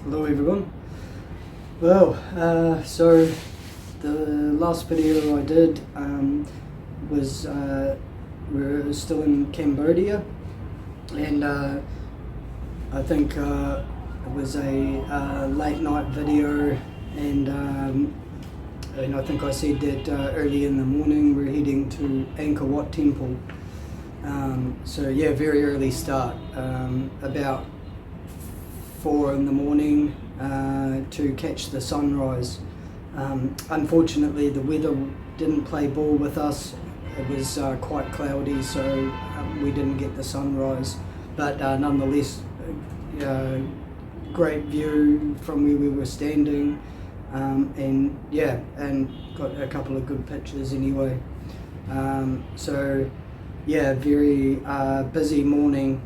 Hello everyone. Well, so the last video I did was we're still in Cambodia, and I think it was a late night video, and I think I said that early in the morning we're heading to Angkor Wat Temple. So yeah, very early start, about 4 in the morning to catch the sunrise. Unfortunately, the weather didn't play ball with us. It was quite cloudy, so we didn't get the sunrise. But nonetheless, great view from where we were standing, and got a couple of good pictures anyway. So yeah, very busy morning.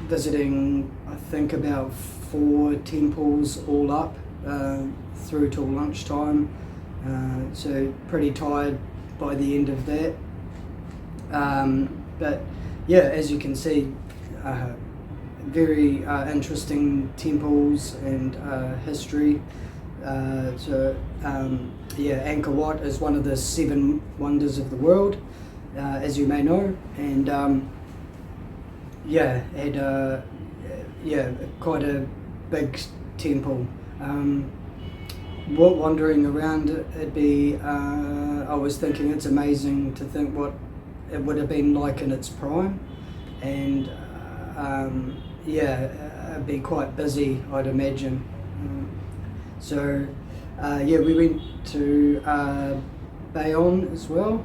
Visiting, I think, about 4 temples all up through till lunchtime, so pretty tired by the end of that, but yeah, as you can see, very interesting temples and history. Angkor Wat is one of the 7 wonders of the world, as you may know, and had quite a big temple. Wandering around it'd be, I was thinking it's amazing to think what it would have been like in its prime, and it'd be quite busy, I'd imagine. We went to Bayon as well,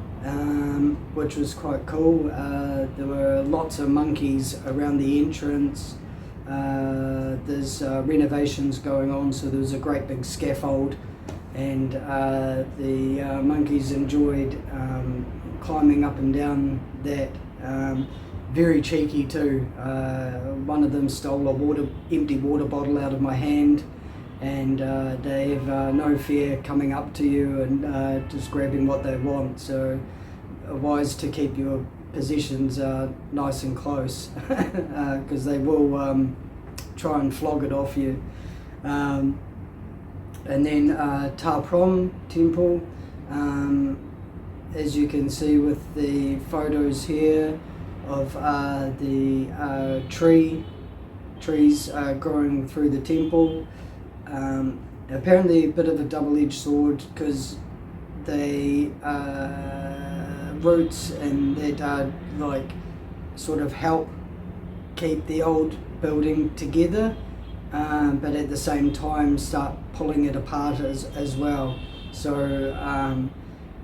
which was quite cool. There were lots of monkeys around the entrance. There's renovations going on, so there was a great big scaffold, and the monkeys enjoyed climbing up and down that. Very cheeky too. One of them stole a empty water bottle out of my hand, and they have no fear coming up to you and just grabbing what they want, so wise to keep your possessions nice and close, because they will try and flog it off you. And then Ta Prohm Temple, as you can see with the photos here of the trees growing through the temple. Apparently a bit of a double-edged sword, because they roots and that sort of help keep the old building together, but at the same time start pulling it apart as well. So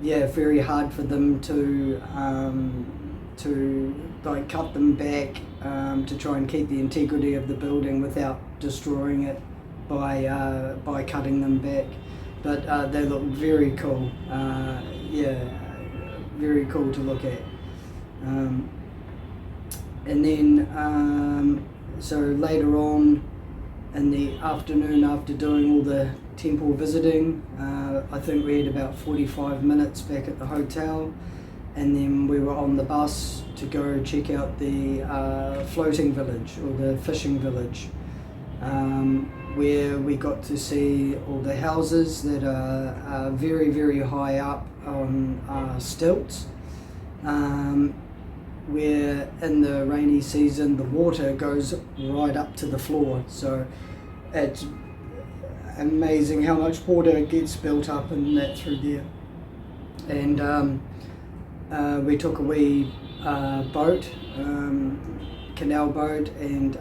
very hard for them to cut them back to try and keep the integrity of the building without destroying it by cutting them back. But they look very cool. Very cool to look at. And then so later on in the afternoon, after doing all the temple visiting, I think we had about 45 minutes back at the hotel, and then we were on the bus to go check out the floating village, or the fishing village, where we got to see all the houses that are very, very high up on stilts, where in the rainy season the water goes right up to the floor, so it's amazing how much water gets built up and that through there. And we took a wee boat, canal boat, and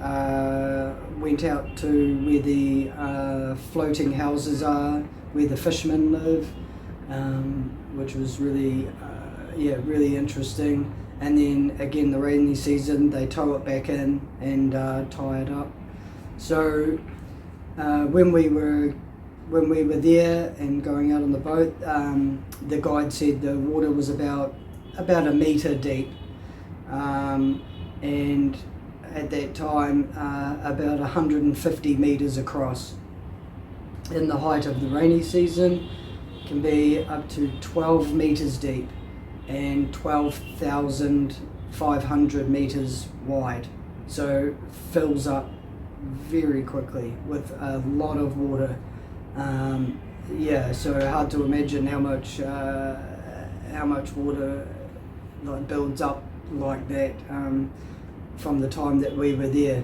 went out to where the floating houses are, where the fishermen live, which was really really interesting. And then again, the rainy season, they tow it back in and tie it up. So when we were there and going out on the boat, the guide said the water was about a metre deep, and at that time about 150 metres across. In the height of the rainy season, can be up to 12 metres deep and 12,500 metres wide, so fills up very quickly with a lot of water. So hard to imagine how much water like builds up like that from the time that we were there.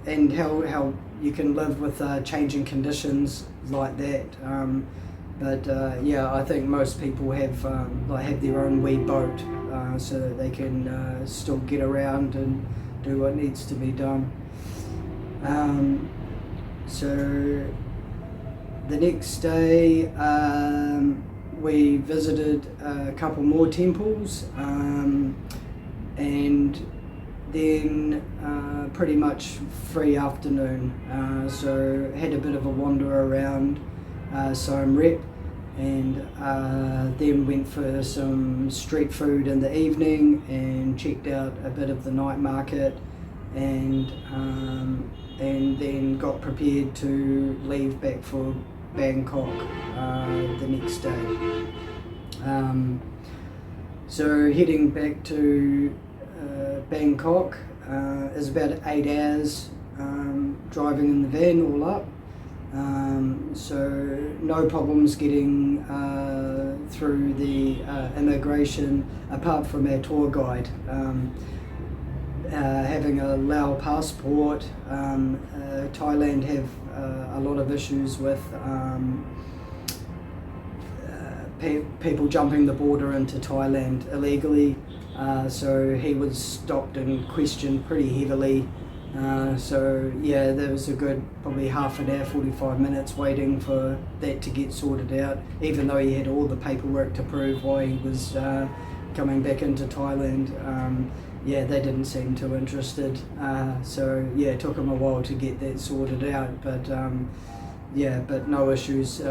And how you can live with changing conditions like that. I think most people have their own wee boat, so that they can still get around and do what needs to be done. So the next day we visited a couple more temples, and then pretty much free afternoon, so had a bit of a wander around Siem Reap, and then went for some street food in the evening and checked out a bit of the night market, and then got prepared to leave back for Bangkok the next day. So heading back to Bangkok is about 8 hours driving in the van all up. So no problems getting through the immigration, apart from our tour guide. Having a Lao passport, Thailand have a lot of issues with people jumping the border into Thailand illegally, so he was stopped and questioned pretty heavily. There was a good probably half an hour, 45 minutes waiting for that to get sorted out, even though he had all the paperwork to prove why he was coming back into Thailand. They didn't seem too interested, it took him a while to get that sorted out, but no issues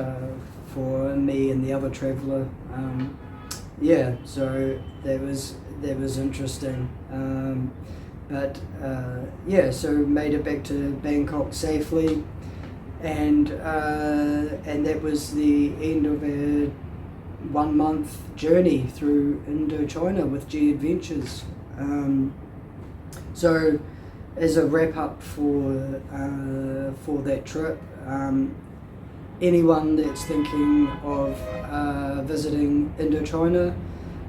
for me and the other traveller. So that was interesting. So made it back to Bangkok safely, and that was the end of a 1 month journey through Indochina with G Adventures. So as a wrap up for that trip, anyone that's thinking of visiting Indochina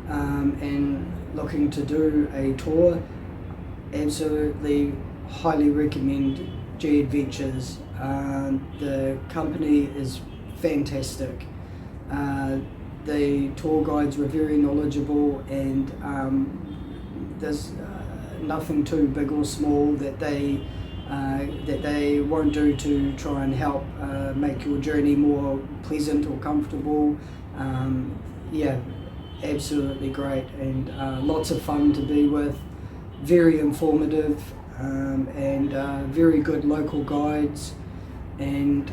and looking to do a tour, absolutely highly recommend G Adventures. The company is fantastic. The tour guides were very knowledgeable, and there's nothing too big or small that they won't do to try and help make your journey more pleasant or comfortable. Absolutely great, and lots of fun to be with, very informative, and very good local guides, and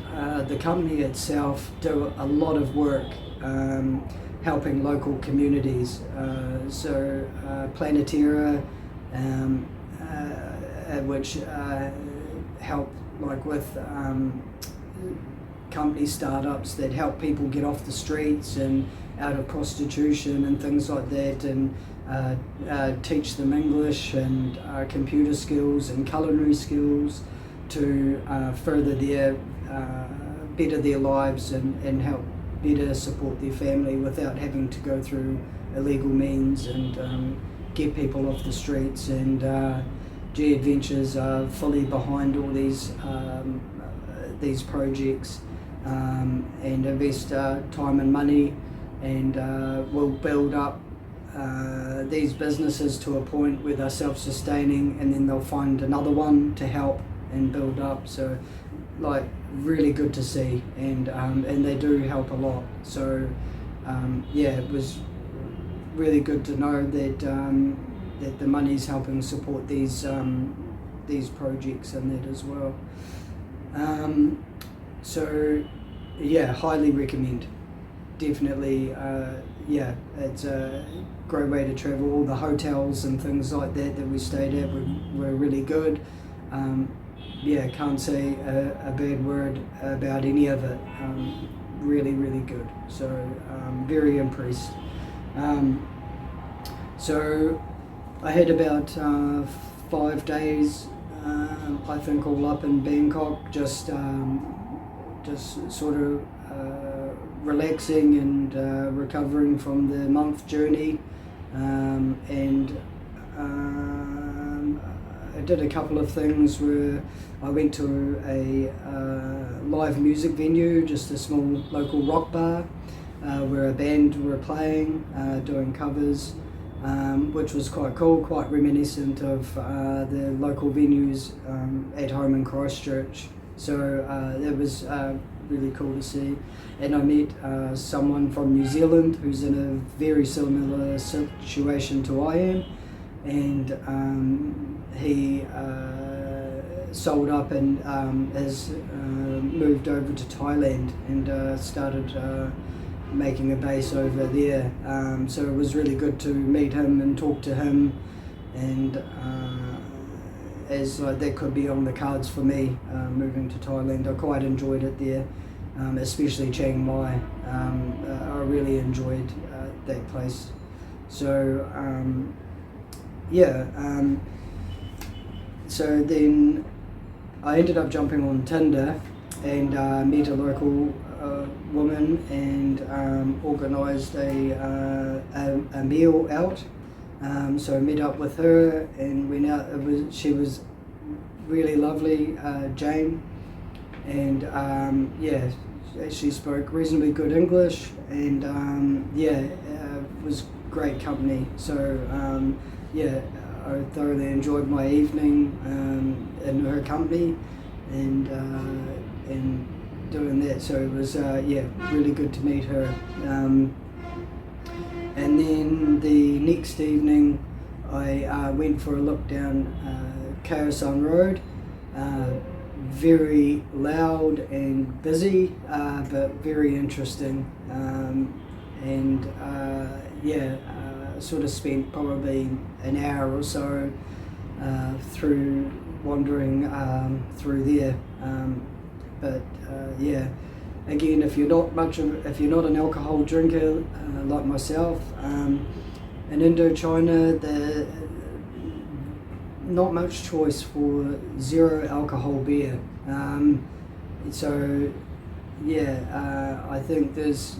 the company itself do a lot of work helping local communities. Planetera, which help with company startups that help people get off the streets and out of prostitution and things like that, and teach them English and computer skills and culinary skills to further better their lives and help better support their family without having to go through illegal means and get people off the streets. And G Adventures are fully behind all these projects, and invest time and money, and will build up these businesses to a point where they're self-sustaining, and then they'll find another one to help and build up. So really good to see, and they do help a lot. So it was really good to know that that the money's helping support these projects and that as well. Highly recommend. Definitely, it's a great way to travel. All the hotels and things like that we stayed at were really good. Can't say a bad word about any of it. Really, really good. So very impressed. So I had about 5 days, I think, all up in Bangkok, just sort of relaxing and recovering from the month journey, and I did a couple of things where I went to a live music venue, just a small local rock bar, where a band were playing, doing covers, which was quite cool, quite reminiscent of the local venues at home in Christchurch. So that was really cool to see. And I met someone from New Zealand who's in a very similar situation to I am, and he sold up and has moved over to Thailand and started making a base over there. So it was really good to meet him and talk to him, and as that could be on the cards for me, moving to Thailand. I quite enjoyed it there, especially Chiang Mai. I really enjoyed that place. So so then I ended up jumping on Tinder and met a local woman and organised a meal out. So I met up with her and went out. She was really lovely, Jane, and she spoke reasonably good English, and was great company. So I thoroughly enjoyed my evening in her company and doing that. So it was really good to meet her. And then the next evening I went for a look down Kaohsiung Road. Very loud and busy, but very interesting. Sort of spent probably an hour or so through wandering through there. Again, if you're not an alcohol drinker like myself, in Indochina, not much choice for zero alcohol beer. I think there's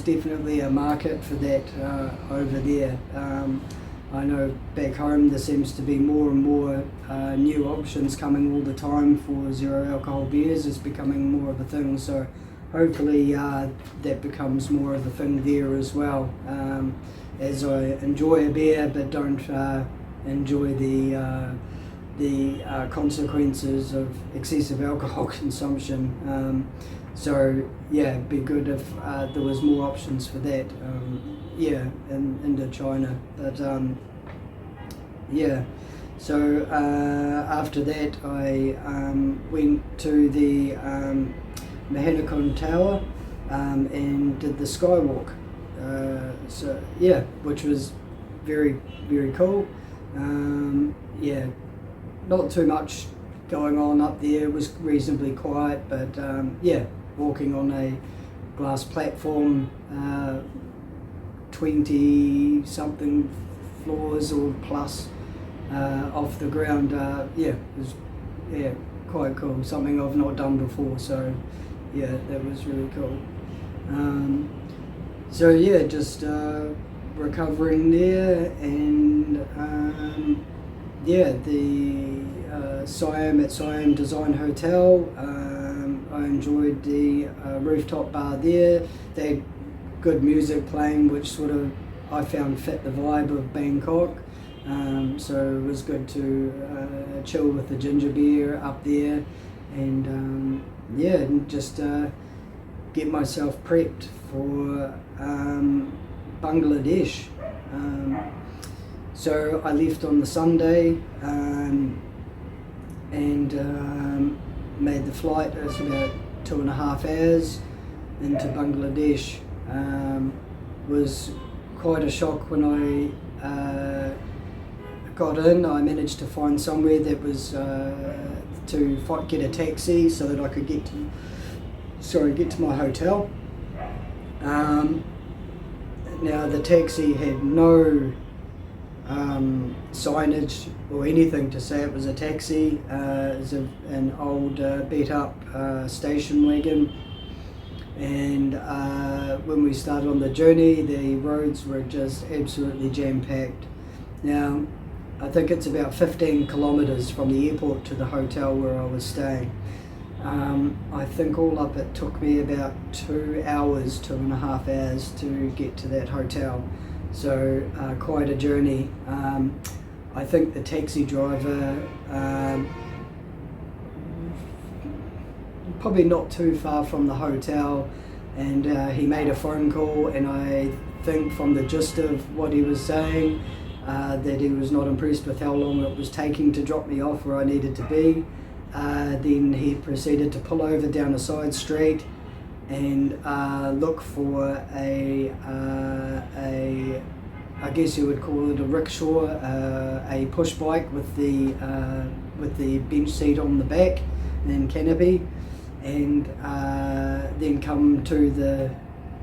definitely a market for that over there. I know back home there seems to be more and more new options coming all the time for zero alcohol beers. It's becoming more of a thing, so hopefully that becomes more of a thing there as well. As I enjoy a beer but don't enjoy the consequences of excessive alcohol consumption. It'd be good if there was more options for that. In Indochina, but So after that, I went to the Mahanakon Tower and did the skywalk. Which was very, very cool. Not too much going on up there. It was reasonably quiet, but walking on a glass platform, 20 something floors or plus off the ground, it was quite cool. Something I've not done before, so that was really cool. Just recovering there, and the Siam Design Hotel. I enjoyed the rooftop bar there. They had good music playing, which sort of I found fit the vibe of Bangkok. So it was good to chill with the ginger beer up there, and just get myself prepped for Bangladesh. So I left on the Sunday and made the flight. It was about 2.5 hours into Bangladesh. Was quite a shock when I got in. I managed to find somewhere that was to get a taxi so that I could get to my hotel. Now the taxi had no signage or anything to say it was a taxi. It's an old beat up station wagon, and when we started on the journey, the roads were just absolutely jam-packed. Now, I think it's about 15 kilometres from the airport to the hotel where I was staying. I think all up it took me about 2 hours, 2.5 hours to get to that hotel. So quite a journey. I think the taxi driver, probably not too far from the hotel, and he made a phone call, and I think from the gist of what he was saying, that he was not impressed with how long it was taking to drop me off where I needed to be. Then he proceeded to pull over down a side street and look for I guess you would call it a rickshaw, a push bike with the bench seat on the back and canopy, and then come to the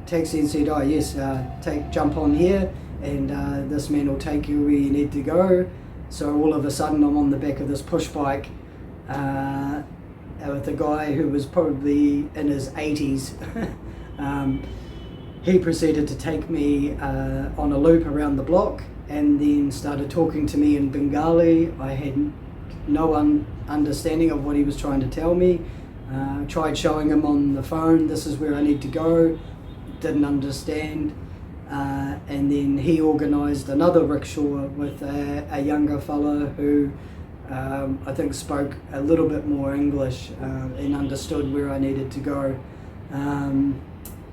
taxi and said, "Oh yes, jump on here, and this man will take you where you need to go." So all of a sudden, I'm on the back of this push bike with a guy who was probably in his 80s. He proceeded to take me on a loop around the block, and then started talking to me in Bengali. I had no understanding of what he was trying to tell me. Tried showing him on the phone, this is where I need to go. Didn't understand. And then he organised another rickshaw with a younger fella who I think spoke a little bit more English and understood where I needed to go.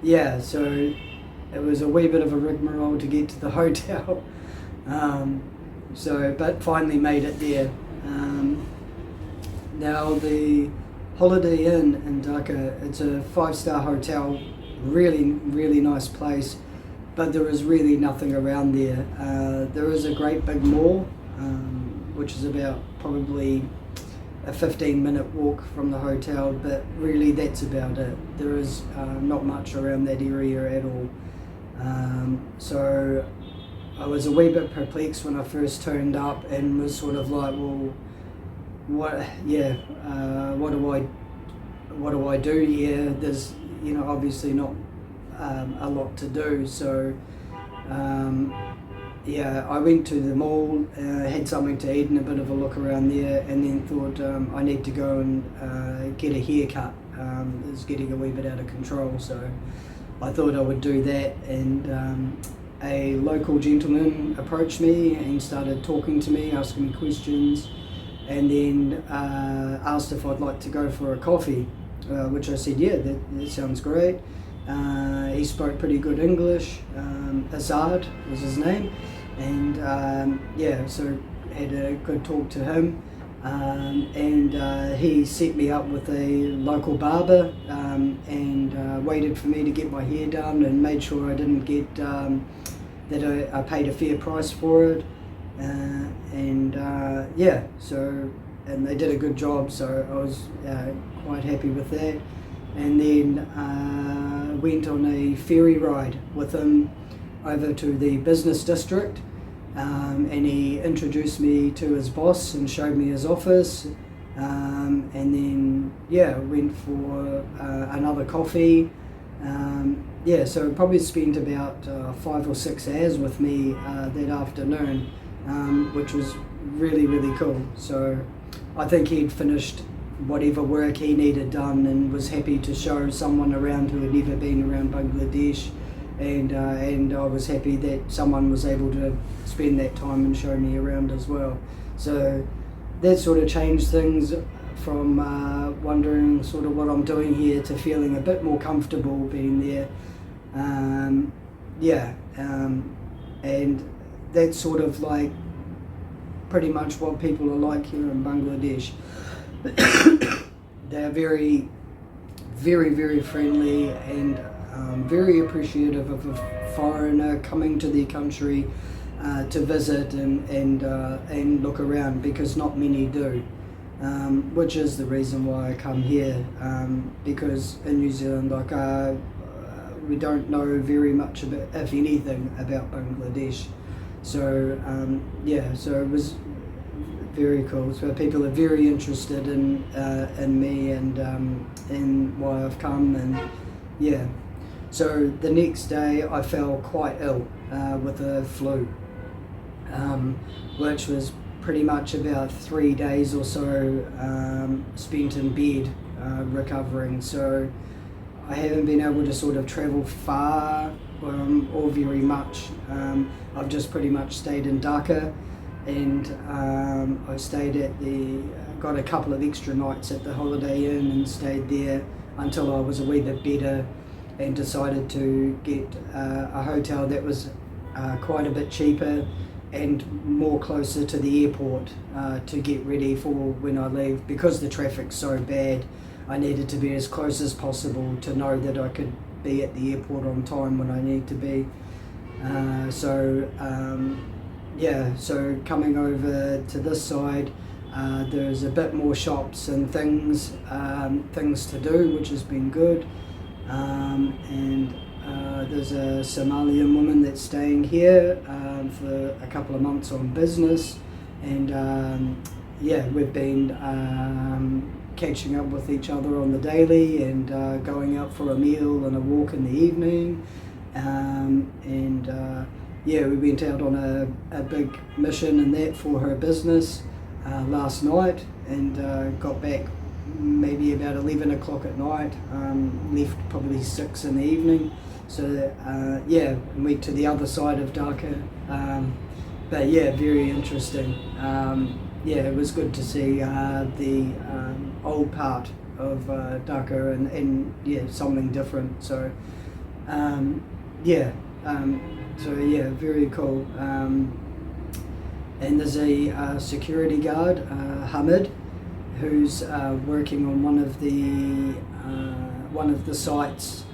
Yeah, so it was a wee bit of a rigmarole to get to the hotel. But finally made it there. Now the Holiday Inn in Dhaka, it's a 5-star hotel, really, really nice place, but there is really nothing around there. There is a great big mall, which is about probably a 15-minute walk from the hotel, but really that's about it. There is not much around that area at all. So I was a wee bit perplexed when I first turned up and was sort of like, well, what do I do here? There's, obviously not a lot to do. So I went to the mall, had something to eat and a bit of a look around there, and then thought I need to go and get a haircut. It was getting a wee bit out of control, so I thought I would do that, and a local gentleman approached me and started talking to me, asking me questions, and then asked if I'd like to go for a coffee, which I said, yeah, that sounds great. He spoke pretty good English. Azad was his name, and so had a good talk to him, and he set me up with a local barber, and waited for me to get my hair done and made sure I didn't get that I paid a fair price for it, and they did a good job, so I was quite happy with that. And then went on a ferry ride with him over to the business district, and he introduced me to his boss and showed me his office, and then went for another coffee. So probably spent about 5 or 6 hours with me that afternoon, which was really, really cool. So I think he'd finished whatever work he needed done and was happy to show someone around who had never been around Bangladesh, and I was happy that someone was able to spend that time and show me around as well. So that sort of changed things from wondering sort of what I'm doing here to feeling a bit more comfortable being there. And that's sort of like pretty much what people are like here in Bangladesh. They're very, very, very friendly and very appreciative of a foreigner coming to their country to visit and look around, because not many do, which is the reason why I come here, because in New Zealand we don't know very much about, if anything, about Bangladesh. So so it was very cool. So people are very interested in me and in why I've come, and yeah. So the next day I fell quite ill with a flu, which was pretty much about 3 days or so spent in bed recovering. So I haven't been able to sort of travel far or very much. I've just pretty much stayed in Dhaka, and I stayed at got a couple of extra nights at the Holiday Inn and stayed there until I was a wee bit better, and decided to get a hotel that was quite a bit cheaper and more closer to the airport to get ready for when I leave. Because the traffic's so bad, I needed to be as close as possible to know that I could be at the airport on time when I need to be. So coming over to this side, there's a bit more shops and things to do, which has been good. And there's a Somalian woman that's staying here for a couple of months on business, and we've been catching up with each other on the daily, and going out for a meal and a walk in the evening, we went out on a big mission and that for her business last night, and got back maybe about 11 o'clock at night, left probably 6 in the evening. So went to the other side of Dhaka, but very interesting. It was good to see the old part of Dhaka, and something different. So very cool. And there's a security guard, Hamid, who's working on one of the sites,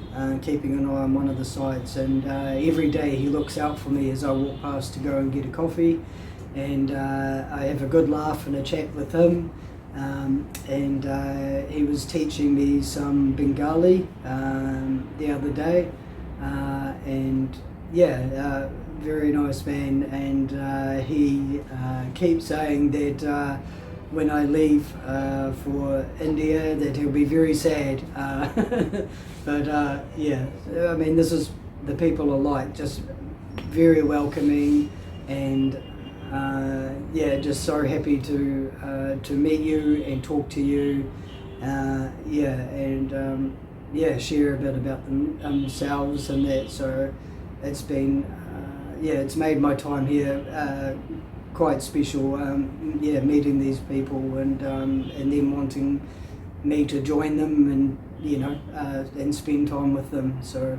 keeping an eye on one of the sites, and every day he looks out for me as I walk past to go and get a coffee, and I have a good laugh and a chat with him, and he was teaching me some Bengali the other day, very nice man, and he keeps saying that when I leave for India that he'll be very sad. But I mean, this is, the people are like just very welcoming, and just so happy to meet you and talk to you, share a bit about themselves and that. So it's been it's made my time here quite special, meeting these people, and them wanting me to join them, and and spend time with them. So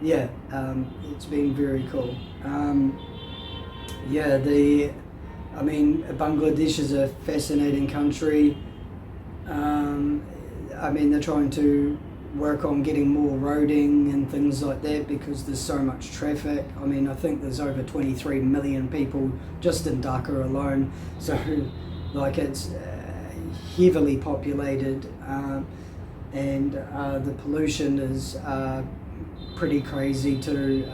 it's been very cool. Bangladesh is a fascinating country. They're trying to work on getting more roading and things like that because there's so much traffic. I think there's over 23 million people just in Dhaka alone, so it's heavily populated, and the pollution is pretty crazy too.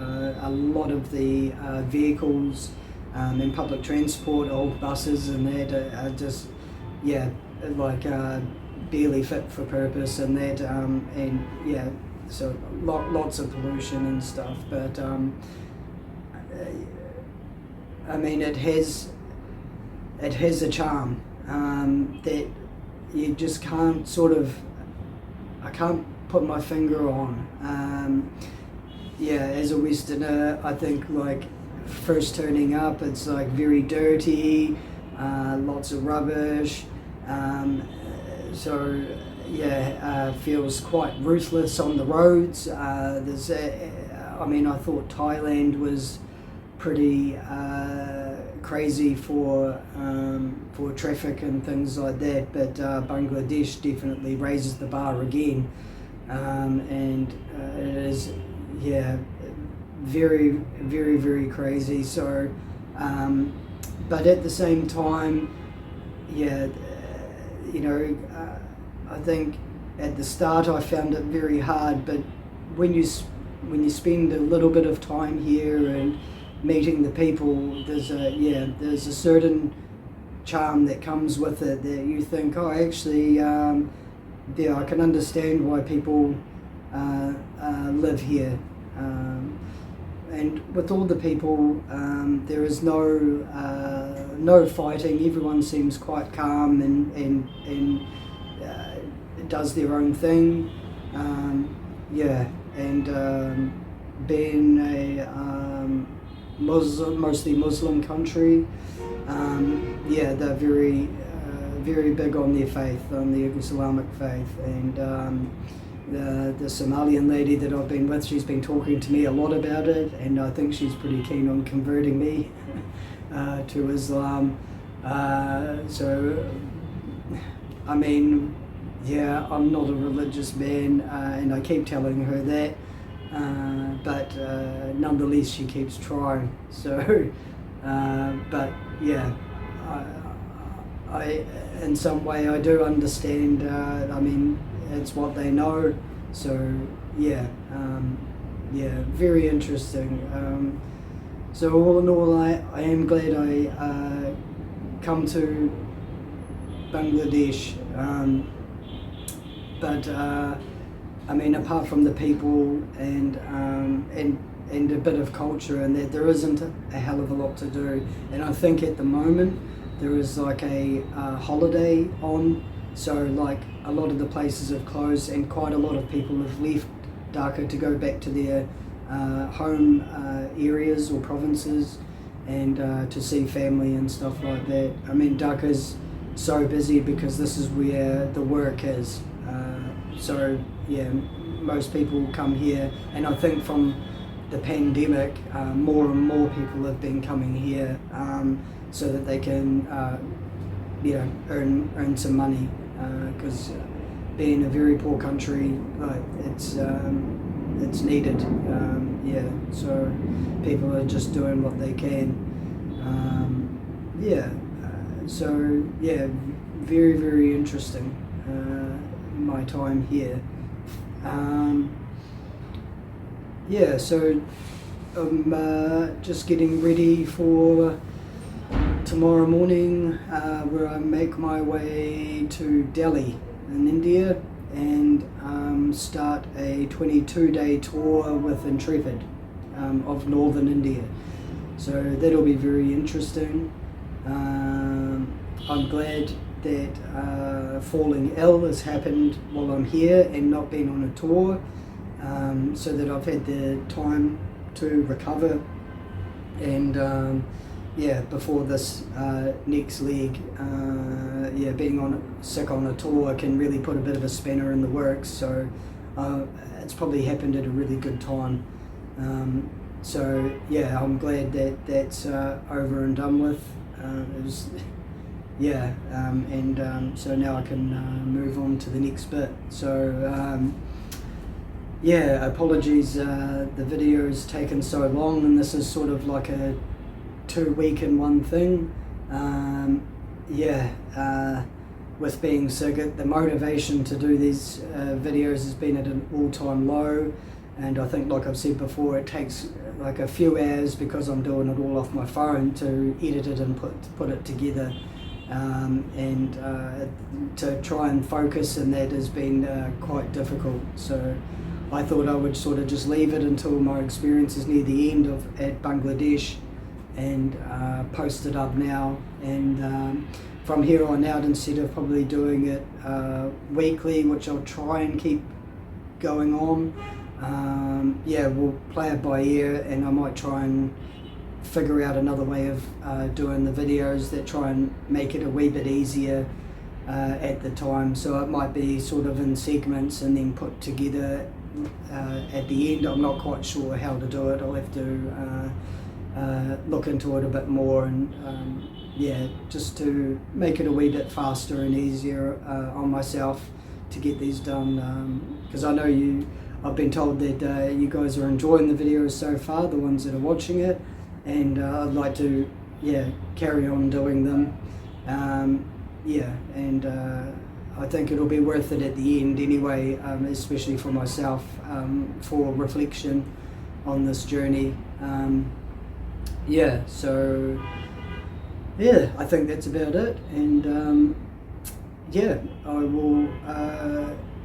A lot of the vehicles and public transport, old buses and that are just barely fit for purpose, and that so lots of pollution and stuff, but it has a charm that you just can't I can't put my finger on. As a Westerner, I think first turning up, it's very dirty, lots of rubbish, feels quite ruthless on the roads. I thought Thailand was pretty crazy for traffic and things like that, but Bangladesh definitely raises the bar again, and it is very, very, very crazy. So but at the same time, I think at the start I found it very hard, but when you spend a little bit of time here and meeting the people, there's a certain charm that comes with it that you think, oh, actually, I can understand why people live here. And with all the people, there is no fighting. Everyone seems quite calm and does their own thing. Being a mostly Muslim country, they're very big on their faith, on the Islamic faith, and the Somalian lady that I've been with, she's been talking to me a lot about it, and I think she's pretty keen on converting me to Islam. I mean, I'm not a religious man, and I keep telling her that, but nonetheless she keeps trying. So, I in some way I do understand. I mean, it's what they know. So very interesting. So all in all, I am glad I come to Bangladesh. I mean, apart from the people and a bit of culture, and that there isn't a hell of a lot to do. And I think at the moment there is like a holiday on, so like a lot of the places have closed, and quite a lot of people have left Dhaka to go back to their home areas or provinces, and to see family and stuff like that. I mean, Dhaka's so busy because this is where the work is. Most people come here, and I think from the pandemic, more and more people have been coming here so that they can, earn some money. Because being a very poor country, it's needed. So people are just doing what they can. Very, very interesting. My time here. So I'm just getting ready for tomorrow morning, where I make my way to Delhi in India and start a 22-day tour with Intrepid of northern India. So that'll be very interesting. I'm glad that falling ill has happened while I'm here and not been on a tour, so that I've had the time to recover, and before this next leg, being sick on a tour can really put a bit of a spanner in the works. So it's probably happened at a really good time. I'm glad that that's over and done with. So now I can move on to the next bit. So apologies, the video has taken so long, and this is sort of like a 2 week in one thing. With being sick, the motivation to do these videos has been at an all-time low, and I think, like I've said before, it takes like a few hours, because I'm doing it all off my phone, to edit it and put it together, and to try and focus, and that has been quite difficult. So I thought I would sort of just leave it until my experience is near the end at Bangladesh, and post it up now, and from here on out, instead of probably doing it weekly, which I'll try and keep going on, we'll play it by ear, and I might try and figure out another way of doing the videos that try and make it a wee bit easier at the time. So it might be sort of in segments and then put together at the end. I'm not quite sure how to do it. I'll have to look into it a bit more, and just to make it a wee bit faster and easier on myself to get these done, because I know I've been told that you guys are enjoying the videos so far, the ones that are watching it, and I'd like to carry on doing them, I think it'll be worth it at the end anyway, especially for myself, for reflection on this journey. yeah, so yeah, I think that's about it. And yeah, I will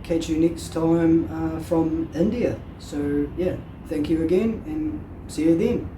catch you next time from India. So yeah, thank you again and see you then.